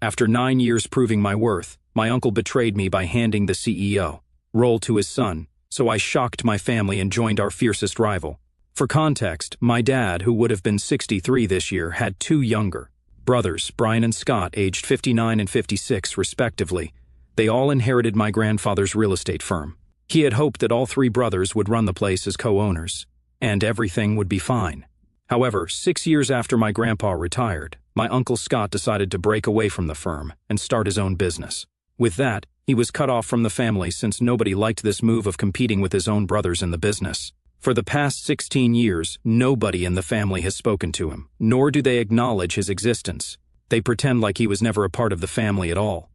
After 9 years proving my worth, my uncle betrayed me by handing the CEO role to his son, so I shocked my family and joined our fiercest rival. For context, my dad, who would have been 63 this year, had 2 younger brothers, Brian and Scott, aged 59 and 56 respectively. They all inherited my grandfather's real estate firm. He had hoped that all 3 brothers would run the place as co-owners, and everything would be fine. However, 6 years after my grandpa retired, my uncle Scott decided to break away from the firm and start his own business. With that, he was cut off from the family since nobody liked this move of competing with his own brothers in the business. For the past 16 years, nobody in the family has spoken to him, nor do they acknowledge his existence. They pretend like he was never a part of the family at all.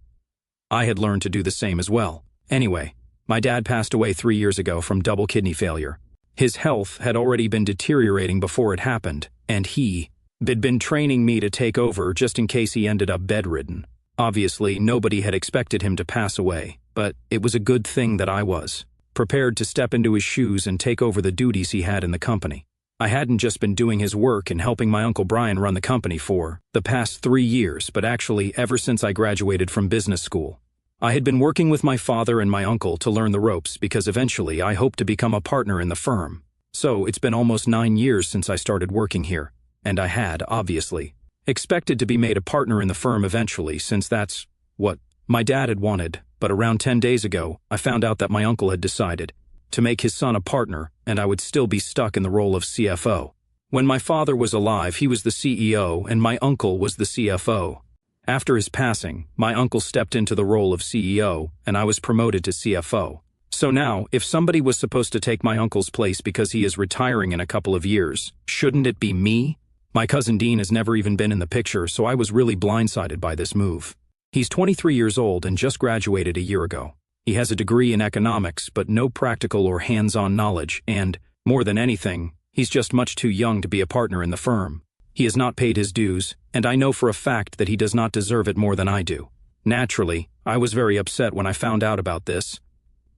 I had learned to do the same as well. Anyway, my dad passed away 3 years ago from double kidney failure. His health had already been deteriorating before it happened, and he had been training me to take over just in case he ended up bedridden. Obviously, nobody had expected him to pass away, but it was a good thing that I was prepared to step into his shoes and take over the duties he had in the company. I hadn't just been doing his work and helping my Uncle Brian run the company for the past 3 years, but actually ever since I graduated from business school. I had been working with my father and my uncle to learn the ropes because eventually I hoped to become a partner in the firm. So it's been almost 9 years since I started working here, and I had, obviously, expected to be made a partner in the firm eventually, since that's what my dad had wanted. But around 10 days ago, I found out that my uncle had decided to make his son a partner, and I would still be stuck in the role of CFO. When my father was alive, he was the CEO, and my uncle was the CFO. After his passing, my uncle stepped into the role of CEO, and I was promoted to CFO. So now, if somebody was supposed to take my uncle's place because he is retiring in a couple of years, shouldn't it be me? My cousin Dean has never even been in the picture, so I was really blindsided by this move. He's 23 years old and just graduated a year ago. He has a degree in economics, but no practical or hands-on knowledge, and, more than anything, he's just much too young to be a partner in the firm. He has not paid his dues, and I know for a fact that he does not deserve it more than I do. Naturally, I was very upset when I found out about this.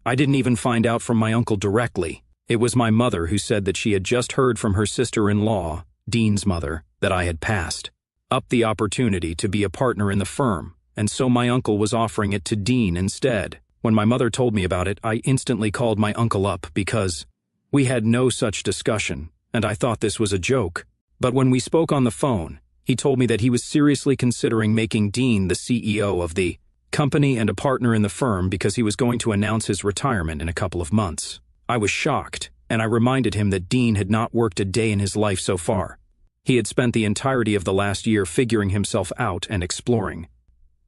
I didn't even find out from my uncle directly. It was my mother who said that she had just heard from her sister-in-law, Dean's mother, that I had passed up the opportunity to be a partner in the firm, and so my uncle was offering it to Dean instead. When my mother told me about it, I instantly called my uncle up because we had no such discussion, and I thought this was a joke. But when we spoke on the phone, he told me that he was seriously considering making Dean the CEO of the company and a partner in the firm because he was going to announce his retirement in a couple of months. I was shocked, and I reminded him that Dean had not worked a day in his life so far. He had spent the entirety of the last year figuring himself out and exploring.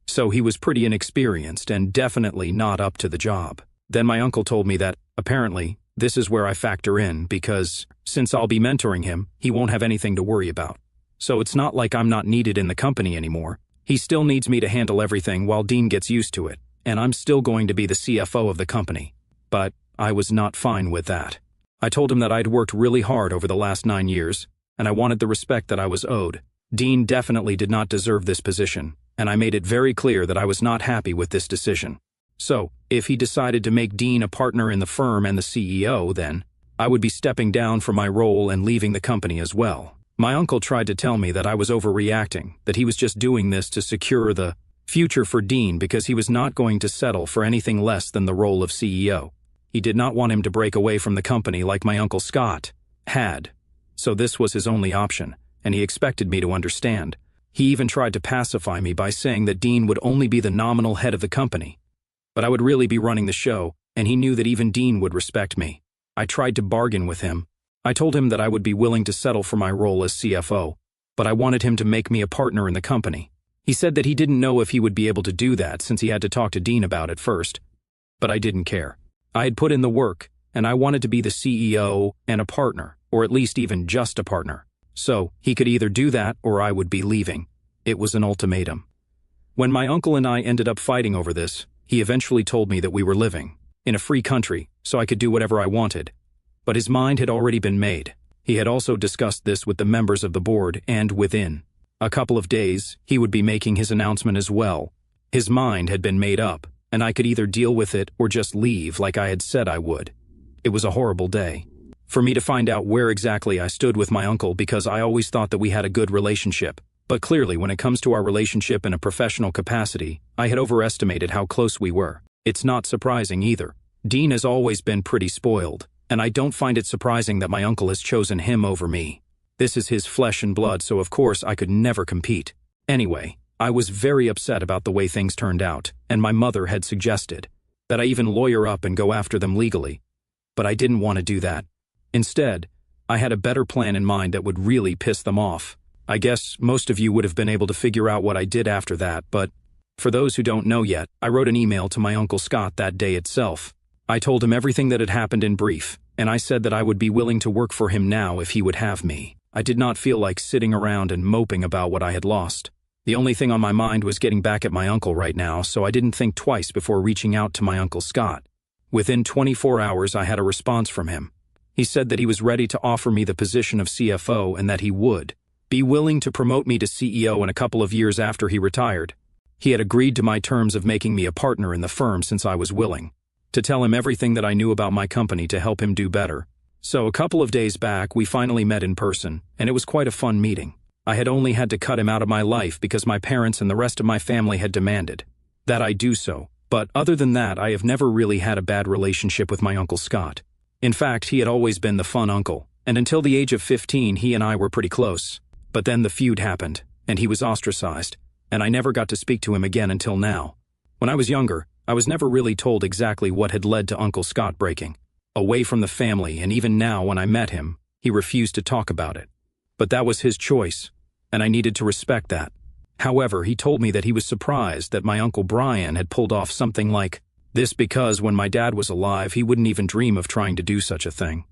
So he was pretty inexperienced and definitely not up to the job. Then my uncle told me that, apparently, this is where I factor in because, since I'll be mentoring him, he won't have anything to worry about. So it's not like I'm not needed in the company anymore. He still needs me to handle everything while Dean gets used to it, and I'm still going to be the CFO of the company. But I was not fine with that. I told him that I'd worked really hard over the last 9 years, and I wanted the respect that I was owed. Dean definitely did not deserve this position, and I made it very clear that I was not happy with this decision. So, if he decided to make Dean a partner in the firm and the CEO, then I would be stepping down from my role and leaving the company as well. My uncle tried to tell me that I was overreacting, that he was just doing this to secure the future for Dean because he was not going to settle for anything less than the role of CEO. He did not want him to break away from the company like my Uncle Scott had. So this was his only option, and he expected me to understand. He even tried to pacify me by saying that Dean would only be the nominal head of the company, but I would really be running the show, and he knew that even Dean would respect me. I tried to bargain with him. I told him that I would be willing to settle for my role as CFO, but I wanted him to make me a partner in the company. He said that he didn't know if he would be able to do that since he had to talk to Dean about it first, but I didn't care. I had put in the work, and I wanted to be the CEO and a partner, or at least even just a partner. So, he could either do that or I would be leaving. It was an ultimatum. When my uncle and I ended up fighting over this, he eventually told me that we were living in a free country, so I could do whatever I wanted. But his mind had already been made. He had also discussed this with the members of the board, and within a couple of days, he would be making his announcement as well. His mind had been made up, and I could either deal with it or just leave like I had said I would. It was a horrible day for me to find out where exactly I stood with my uncle because I always thought that we had a good relationship. But clearly, when it comes to our relationship in a professional capacity, I had overestimated how close we were. It's not surprising either. Dean has always been pretty spoiled, and I don't find it surprising that my uncle has chosen him over me. This is his flesh and blood, so of course I could never compete. Anyway, I was very upset about the way things turned out, and my mother had suggested that I even lawyer up and go after them legally. But I didn't want to do that. Instead, I had a better plan in mind that would really piss them off. I guess most of you would have been able to figure out what I did after that, but for those who don't know yet, I wrote an email to my Uncle Scott that day itself. I told him everything that had happened in brief, and I said that I would be willing to work for him now if he would have me. I did not feel like sitting around and moping about what I had lost. The only thing on my mind was getting back at my uncle right now, so I didn't think twice before reaching out to my Uncle Scott. Within 24 hours, I had a response from him. He said that he was ready to offer me the position of CFO and that he would be willing to promote me to CEO in a couple of years after he retired. He had agreed to my terms of making me a partner in the firm since I was willing to tell him everything that I knew about my company to help him do better. So a couple of days back, we finally met in person, and it was quite a fun meeting. I had only had to cut him out of my life because my parents and the rest of my family had demanded that I do so, but other than that, I have never really had a bad relationship with my Uncle Scott. In fact, he had always been the fun uncle, and until the age of 15, he and I were pretty close. But then the feud happened, and he was ostracized, and I never got to speak to him again until now. When I was younger, I was never really told exactly what had led to Uncle Scott breaking away from the family, and even now when I met him, he refused to talk about it. But that was his choice, and I needed to respect that. However, he told me that he was surprised that my Uncle Brian had pulled off something like this because when my dad was alive, he wouldn't even dream of trying to do such a thing.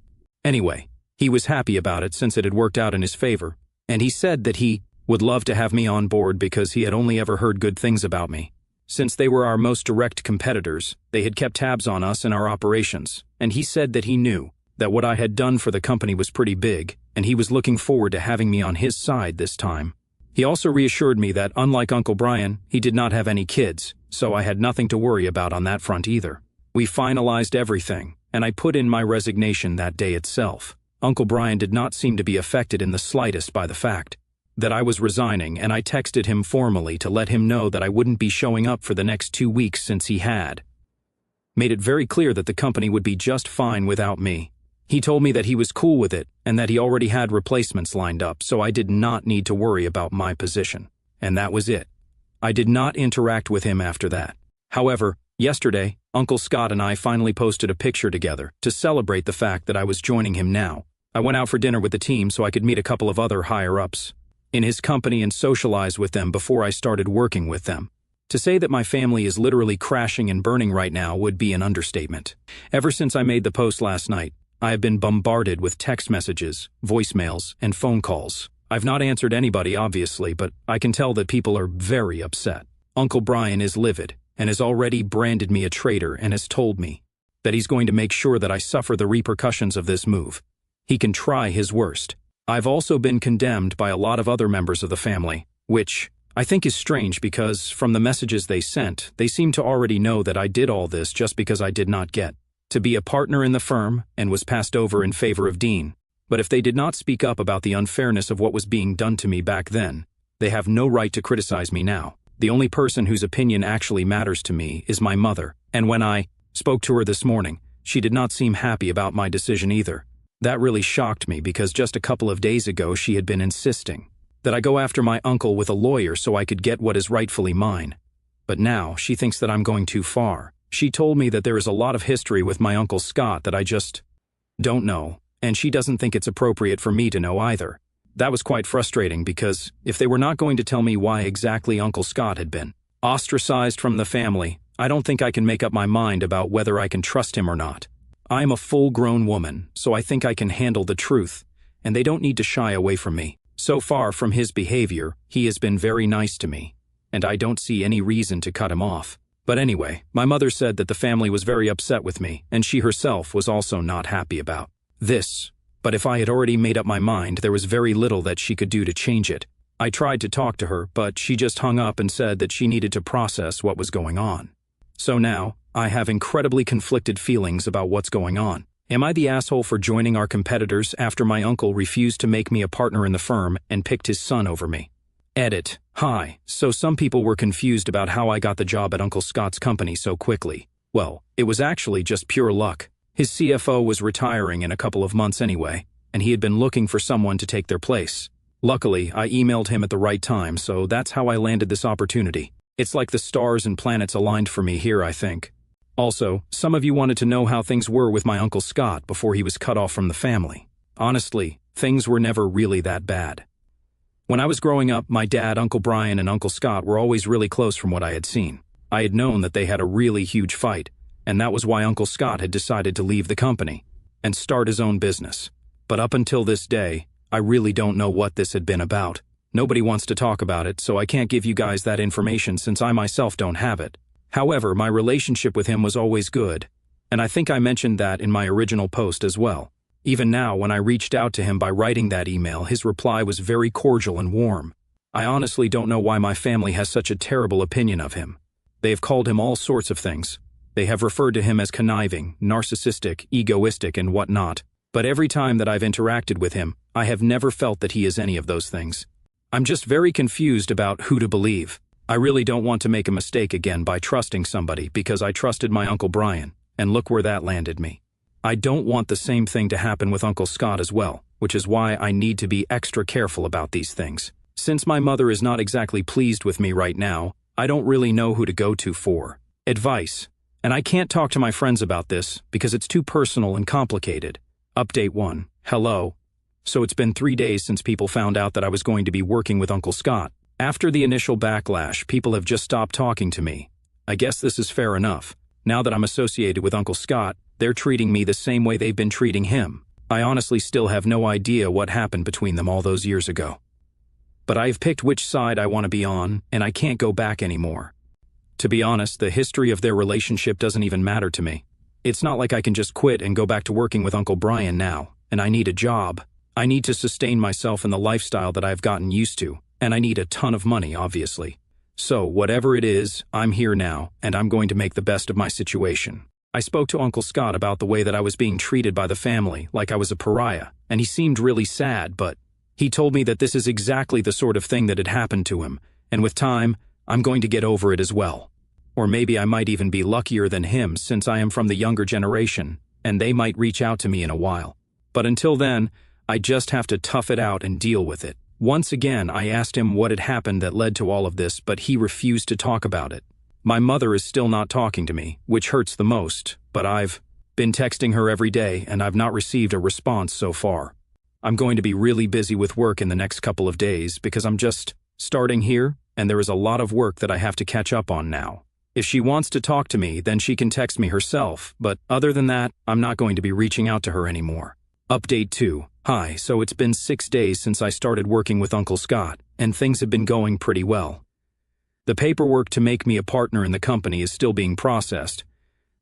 Anyway, he was happy about it since it had worked out in his favor, and he said that he would love to have me on board because he had only ever heard good things about me. Since they were our most direct competitors, they had kept tabs on us and our operations, and he said that he knew that what I had done for the company was pretty big, and he was looking forward to having me on his side this time. He also reassured me that, unlike Uncle Brian, he did not have any kids, so I had nothing to worry about on that front either. We finalized everything, and I put in my resignation that day itself. Uncle Brian did not seem to be affected in the slightest by the fact that I was resigning, and I texted him formally to let him know that I wouldn't be showing up for the next 2 weeks since he had made it very clear that the company would be just fine without me. He told me that he was cool with it and that he already had replacements lined up, so I did not need to worry about my position. And that was it. I did not interact with him after that. However, yesterday, Uncle Scott and I finally posted a picture together to celebrate the fact that I was joining him now. I went out for dinner with the team so I could meet a couple of other higher-ups in his company and socialize with them before I started working with them. To say that my family is literally crashing and burning right now would be an understatement. Ever since I made the post last night, I have been bombarded with text messages, voicemails, and phone calls. I've not answered anybody, obviously, but I can tell that people are very upset. Uncle Brian is livid and has already branded me a traitor and has told me that he's going to make sure that I suffer the repercussions of this move. He can try his worst. I've also been condemned by a lot of other members of the family, which I think is strange because from the messages they sent, they seem to already know that I did all this just because I did not get to be a partner in the firm and was passed over in favor of Dean. But if they did not speak up about the unfairness of what was being done to me back then, they have no right to criticize me now. The only person whose opinion actually matters to me is my mother, and when I spoke to her this morning, she did not seem happy about my decision either. That really shocked me because just a couple of days ago she had been insisting that I go after my uncle with a lawyer so I could get what is rightfully mine. But now she thinks that I'm going too far. She told me that there is a lot of history with my Uncle Scott that I just don't know, and she doesn't think it's appropriate for me to know either. That was quite frustrating because if they were not going to tell me why exactly Uncle Scott had been ostracized from the family, I don't think I can make up my mind about whether I can trust him or not. I am a full-grown woman, so I think I can handle the truth, and they don't need to shy away from me. So far from his behavior, he has been very nice to me, and I don't see any reason to cut him off. But anyway, my mother said that the family was very upset with me, and she herself was also not happy about this. But if I had already made up my mind, there was very little that she could do to change it. I tried to talk to her, but she just hung up and said that she needed to process what was going on. So now, I have incredibly conflicted feelings about what's going on. Am I the asshole for joining our competitors after my uncle refused to make me a partner in the firm and picked his son over me? Edit. Hi, so some people were confused about how I got the job at Uncle Scott's company so quickly. Well, it was actually just pure luck. His CFO was retiring in a couple of months anyway, and he had been looking for someone to take their place. Luckily, I emailed him at the right time, so that's how I landed this opportunity. It's like the stars and planets aligned for me here, I think. Also, some of you wanted to know how things were with my Uncle Scott before he was cut off from the family. Honestly, things were never really that bad. When I was growing up, my dad, Uncle Brian, and Uncle Scott were always really close from what I had seen. I had known that they had a really huge fight, and that was why Uncle Scott had decided to leave the company and start his own business. But up until this day, I really don't know what this had been about. Nobody wants to talk about it, so I can't give you guys that information since I myself don't have it. However, my relationship with him was always good, and I think I mentioned that in my original post as well. Even now, when I reached out to him by writing that email, his reply was very cordial and warm. I honestly don't know why my family has such a terrible opinion of him. They have called him all sorts of things. They have referred to him as conniving, narcissistic, egoistic, and whatnot. But every time that I've interacted with him, I have never felt that he is any of those things. I'm just very confused about who to believe. I really don't want to make a mistake again by trusting somebody because I trusted my Uncle Brian, and look where that landed me. I don't want the same thing to happen with Uncle Scott as well, which is why I need to be extra careful about these things. Since my mother is not exactly pleased with me right now, I don't really know who to go to for advice. And I can't talk to my friends about this because it's too personal and complicated. Update 1. Hello. So it's been 3 days since people found out that I was going to be working with Uncle Scott. After the initial backlash, people have just stopped talking to me. I guess this is fair enough. Now that I'm associated with Uncle Scott, they're treating me the same way they've been treating him. I honestly still have no idea what happened between them all those years ago. But I've picked which side I want to be on, and I can't go back anymore. To be honest, the history of their relationship doesn't even matter to me. It's not like I can just quit and go back to working with Uncle Brian now, and I need a job. I need to sustain myself in the lifestyle that I've gotten used to, and I need a ton of money, obviously. So, whatever it is, I'm here now, and I'm going to make the best of my situation. I spoke to Uncle Scott about the way that I was being treated by the family, like I was a pariah, and he seemed really sad, but he told me that this is exactly the sort of thing that had happened to him, and with time, I'm going to get over it as well. Or maybe I might even be luckier than him since I am from the younger generation, and they might reach out to me in a while. But until then, I just have to tough it out and deal with it. Once again, I asked him what had happened that led to all of this, but he refused to talk about it. My mother is still not talking to me, which hurts the most, but I've been texting her every day and I've not received a response so far. I'm going to be really busy with work in the next couple of days because I'm just starting here and there is a lot of work that I have to catch up on now. If she wants to talk to me, then she can text me herself, but other than that, I'm not going to be reaching out to her anymore. Update 2. Hi, so it's been 6 days since I started working with Uncle Scott, and things have been going pretty well. The paperwork to make me a partner in the company is still being processed,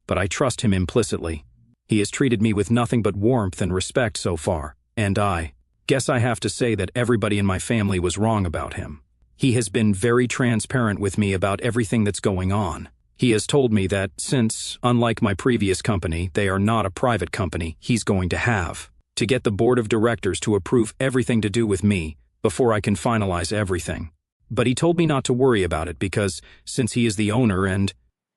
but I trust him implicitly. He has treated me with nothing but warmth and respect so far, and I guess I have to say that everybody in my family was wrong about him. He has been very transparent with me about everything that's going on. He has told me that since, unlike my previous company, they are not a private company, he's going to have to get the board of directors to approve everything to do with me before I can finalize everything. But he told me not to worry about it because, since he is the owner and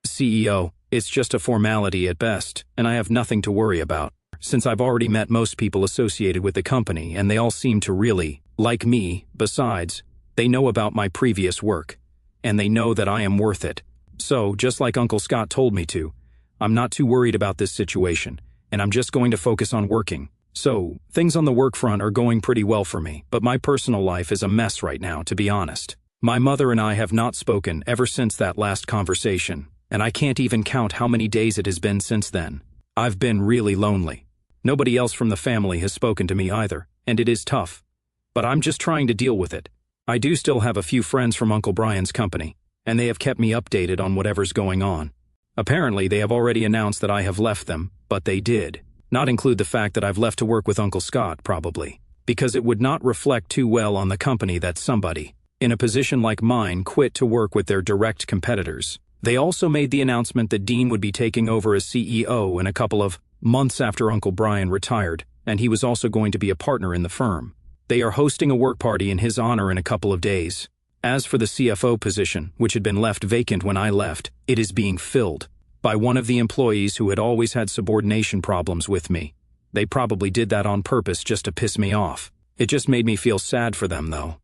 CEO, it's just a formality at best, and I have nothing to worry about. Since I've already met most people associated with the company, and they all seem to really like me. Besides, they know about my previous work, and they know that I am worth it. So, just like Uncle Scott told me to, I'm not too worried about this situation, and I'm just going to focus on working. So, things on the work front are going pretty well for me, but my personal life is a mess right now, to be honest. My mother and I have not spoken ever since that last conversation, and I can't even count how many days it has been since then. I've been really lonely. Nobody else from the family has spoken to me either, and it is tough. But I'm just trying to deal with it. I do still have a few friends from Uncle Brian's company, and they have kept me updated on whatever's going on. Apparently, they have already announced that I have left them, but they did not include the fact that I've left to work with Uncle Scott, probably, because it would not reflect too well on the company that somebody in a position like mine quit to work with their direct competitors. They also made the announcement that Dean would be taking over as CEO in a couple of months after Uncle Brian retired, and he was also going to be a partner in the firm. They are hosting a work party in his honor in a couple of days. As for the CFO position, which had been left vacant when I left, it is being filled by one of the employees who had always had subordination problems with me. They probably did that on purpose just to piss me off. It just made me feel sad for them, though.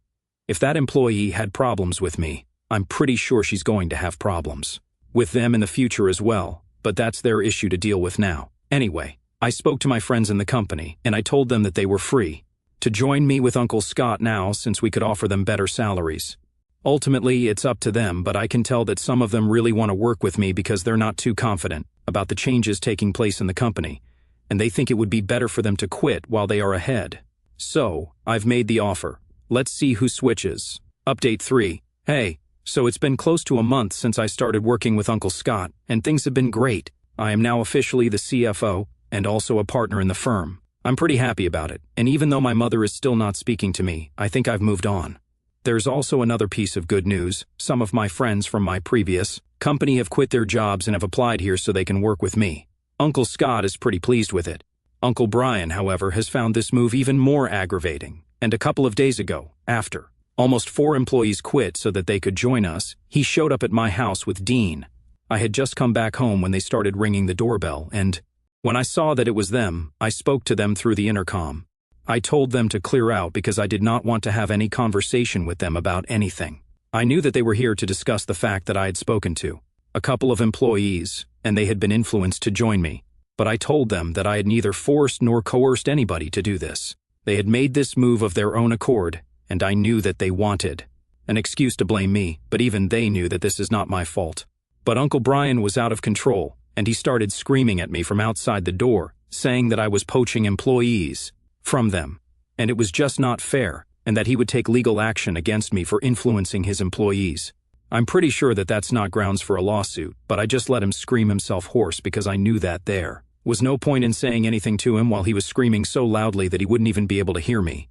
If that employee had problems with me, I'm pretty sure she's going to have problems with them in the future as well, but that's their issue to deal with now. Anyway, I spoke to my friends in the company, and I told them that they were free to join me with Uncle Scott now since we could offer them better salaries. Ultimately, it's up to them, but I can tell that some of them really want to work with me because they're not too confident about the changes taking place in the company, and they think it would be better for them to quit while they are ahead. So, I've made the offer. Let's see who switches. Update 3. Hey, so it's been close to a month since I started working with Uncle Scott, and things have been great. I am now officially the CFO and also a partner in the firm. I'm pretty happy about it, and even though my mother is still not speaking to me, I think I've moved on. There's also another piece of good news. Some of my friends from my previous company have quit their jobs and have applied here so they can work with me. Uncle Scott is pretty pleased with it. Uncle Brian, however, has found this move even more aggravating, and a couple of days ago, after almost 4 employees quit so that they could join us, he showed up at my house with Dean. I had just come back home when they started ringing the doorbell, and when I saw that it was them, I spoke to them through the intercom. I told them to clear out because I did not want to have any conversation with them about anything. I knew that they were here to discuss the fact that I had spoken to a couple of employees, and they had been influenced to join me, but I told them that I had neither forced nor coerced anybody to do this. They had made this move of their own accord, and I knew that they wanted an excuse to blame me, but even they knew that this is not my fault. But Uncle Brian was out of control, and he started screaming at me from outside the door, saying that I was poaching employees from them, and it was just not fair, and that he would take legal action against me for influencing his employees. I'm pretty sure that that's not grounds for a lawsuit, but I just let him scream himself hoarse because I knew that there was no point in saying anything to him while he was screaming so loudly that he wouldn't even be able to hear me.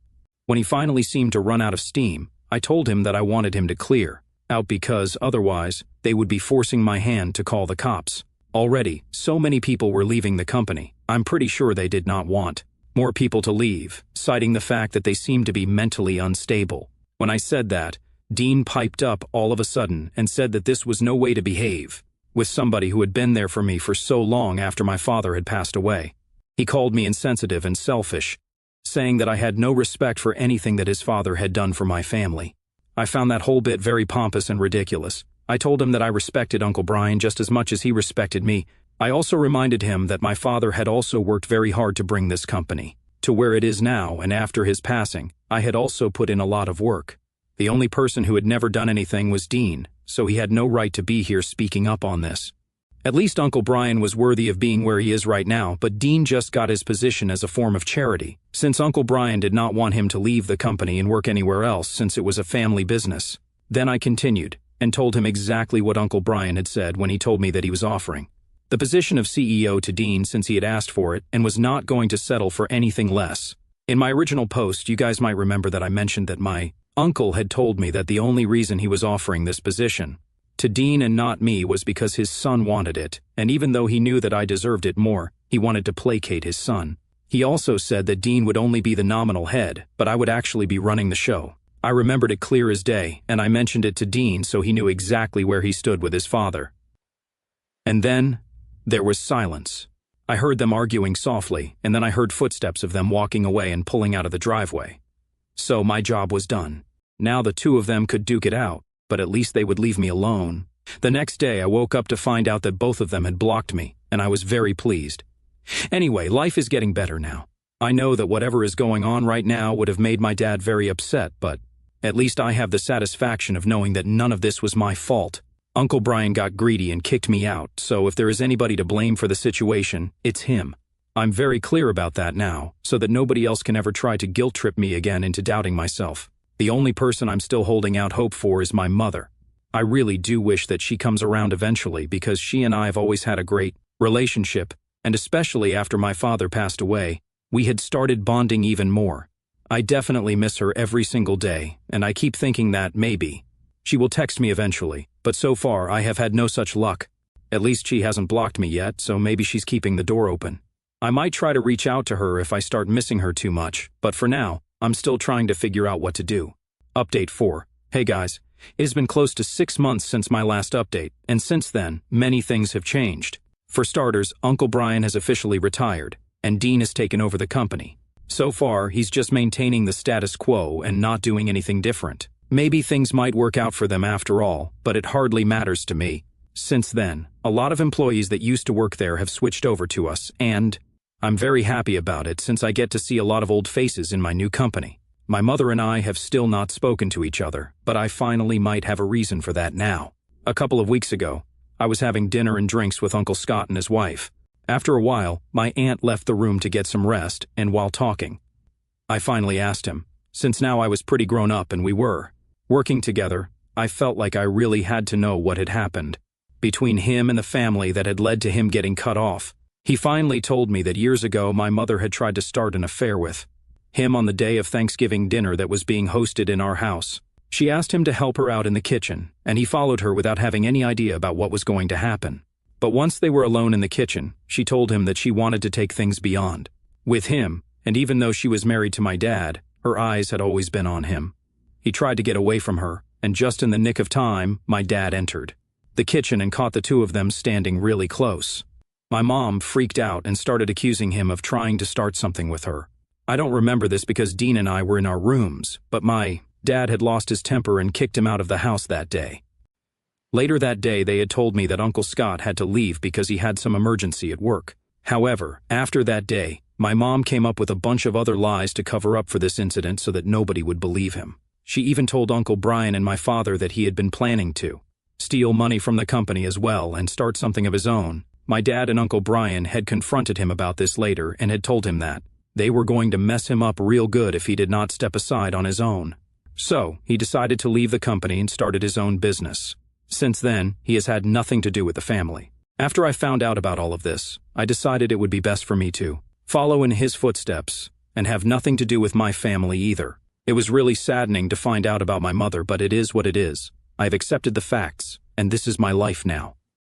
When he finally seemed to run out of steam, I told him that I wanted him to clear out because, otherwise, they would be forcing my hand to call the cops. Already, so many people were leaving the company. I'm pretty sure they did not want more people to leave, citing the fact that they seemed to be mentally unstable. When I said that, Dean piped up all of a sudden and said that this was no way to behave with somebody who had been there for me for so long after my father had passed away. He called me insensitive and selfish, saying that I had no respect for anything that his father had done for my family. I found that whole bit very pompous and ridiculous. I told him that I respected Uncle Brian just as much as he respected me. I also reminded him that my father had also worked very hard to bring this company to where it is now, and after his passing, I had also put in a lot of work. The only person who had never done anything was Dean, so he had no right to be here speaking up on this. At least Uncle Brian was worthy of being where he is right now, but Dean just got his position as a form of charity, since Uncle Brian did not want him to leave the company and work anywhere else since it was a family business. Then I continued and told him exactly what Uncle Brian had said when he told me that he was offering the position of CEO to Dean since he had asked for it and was not going to settle for anything less. In my original post, you guys might remember that I mentioned that my uncle had told me that the only reason he was offering this position to Dean and not me was because his son wanted it, and even though he knew that I deserved it more, he wanted to placate his son. He also said that Dean would only be the nominal head, but I would actually be running the show. I remembered it clear as day, and I mentioned it to Dean so he knew exactly where he stood with his father. And then there was silence. I heard them arguing softly, and then I heard footsteps of them walking away and pulling out of the driveway. So my job was done. Now the two of them could duke it out, but at least they would leave me alone. The next day I woke up to find out that both of them had blocked me, and I was very pleased. Anyway, life is getting better now. I know that whatever is going on right now would have made my dad very upset, but at least I have the satisfaction of knowing that none of this was my fault. Uncle Brian got greedy and kicked me out, so if there is anybody to blame for the situation, it's him. I'm very clear about that now, so that nobody else can ever try to guilt-trip me again into doubting myself. The only person I'm still holding out hope for is my mother. I really do wish that she comes around eventually because she and I have always had a great relationship, and especially after my father passed away, we had started bonding even more. I definitely miss her every single day, and I keep thinking that maybe she will text me eventually, but so far I have had no such luck. At least she hasn't blocked me yet, so maybe she's keeping the door open. I might try to reach out to her if I start missing her too much, but for now, I'm still trying to figure out what to do. Update 4. Hey guys, It has been close to 6 months since my last update, and since then, many things have changed. For starters, Uncle Brian has officially retired, and Dean has taken over the company. So far, he's just maintaining the status quo and not doing anything different. Maybe things might work out for them after all, but it hardly matters to me. Since then, a lot of employees that used to work there have switched over to us, and I'm very happy about it since I get to see a lot of old faces in my new company. My mother and I have still not spoken to each other, but I finally might have a reason for that now. A couple of weeks ago, I was having dinner and drinks with Uncle Scott and his wife. After a while, my aunt left the room to get some rest, and while talking, I finally asked him, since now I was pretty grown up and we were working together, I felt like I really had to know what had happened between him and the family that had led to him getting cut off. He finally told me that years ago my mother had tried to start an affair with him on the day of Thanksgiving dinner that was being hosted in our house. She asked him to help her out in the kitchen, and he followed her without having any idea about what was going to happen. But once they were alone in the kitchen, she told him that she wanted to take things beyond with him, and even though she was married to my dad, her eyes had always been on him. He tried to get away from her, and just in the nick of time, my dad entered the kitchen and caught the two of them standing really close. My mom freaked out and started accusing him of trying to start something with her. I don't remember this because Dean and I were in our rooms, but my dad had lost his temper and kicked him out of the house that day. Later that day, they had told me that Uncle Scott had to leave because he had some emergency at work. However, after that day, my mom came up with a bunch of other lies to cover up for this incident so that nobody would believe him. She even told Uncle Brian and my father that he had been planning to steal money from the company as well and start something of his own. My dad and Uncle Brian had confronted him about this later and had told him that they were going to mess him up real good if he did not step aside on his own. So, he decided to leave the company and started his own business. Since then, he has had nothing to do with the family. After I found out about all of this, I decided it would be best for me to follow in his footsteps and have nothing to do with my family either. It was really saddening to find out about my mother, but it is what it is. I have accepted the facts, and this is my life now.